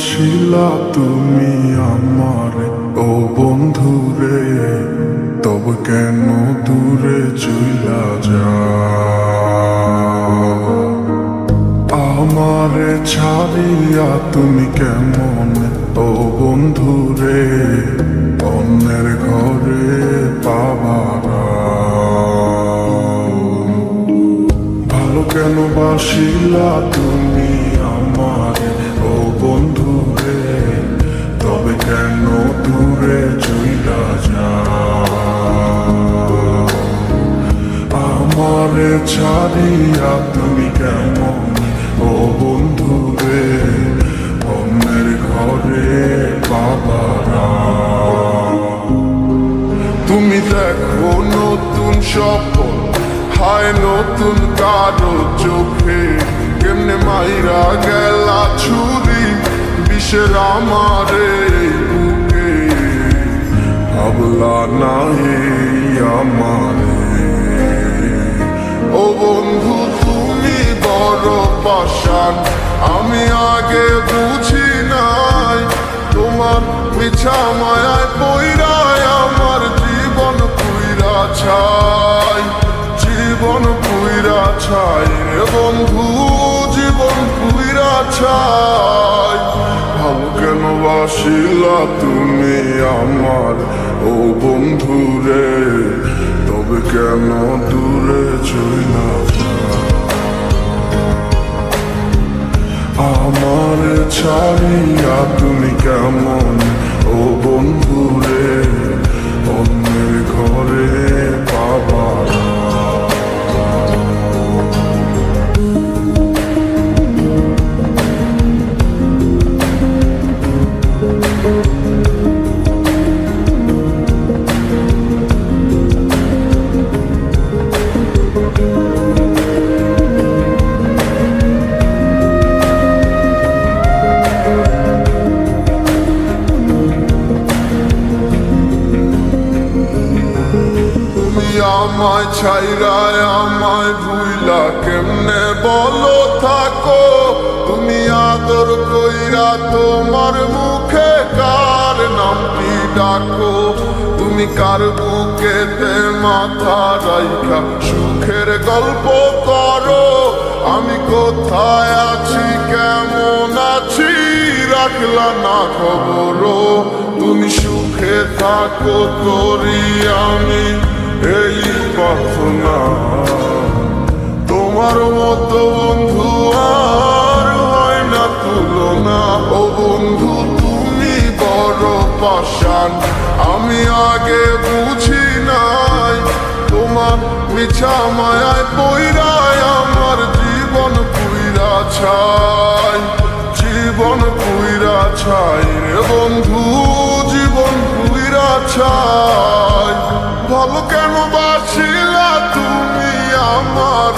বাসিলা তুমি আমার ও বন্ধু রে, তবে কেন দূরে চইলা যাও? আমারে ছাড়িয়া তুমি কেমন ও বন্ধু রে, অন্যের ঘরে পাবারা? ভালো কেন বাসিলা তুমি আমার ও বন্ধু রে, তবে কেন দূরে চইলা যাও? আমারে ছাড়িয়া তুমি কেমন ও বন্ধু রে, অন্যের ঘরে বাবারা? তুমি দেখো নতুন স্বপ্ন, হায় নতুন কারো চোখে, কেমনে মাইরা গেলা ছুরি বিষের আমারে বুকে। ভাবলা না আমারে ও বন্ধু তুমি বড় পাষাণ, আমি আগে বুঝি নাই তোমার মিছা মায়ায় পইরায় আমার জীবন পুইরা ছাই, জীবন পুইরা ছাই রে বন্ধু, জীবন পুইরা ছাই। ভালো কেন বাসিলা তুমি আমার ও বন্ধু রে, তবে কেন দূরে চইলা যাও? আমার ছাড়িয়া তুমি কেমন ও বন্ধু রে, অন্যের ঘরে বাবারা? আমায় ছাইরায় আমায় ভুইলা কেমনে বলো থাকো? তুমি আদর কইরা তোমার মুখে কার নামটি ডাকো? তুমি কার বুকেতে মাথা রাইখা সুখের গল্প করো? আমি কোথায় আছি কেমন আছি রাখলা না খবর? তুমি সুখে থাকো করি আমি এই প্রার্থনা, তোমার মতো বন্ধু আর হয় না তুলনা। ও বন্ধু তুমি বড় পাষাণ, আমি আগে বুঝি নাই তোমার মিছা মায়ায় পইরায় আমার জীবন পুইরা ছাই, জীবন পুইরা ছাই রে বন্ধু, জীবন পুইরা ছাই। ভালো কেন বাসিলা তুমি আমার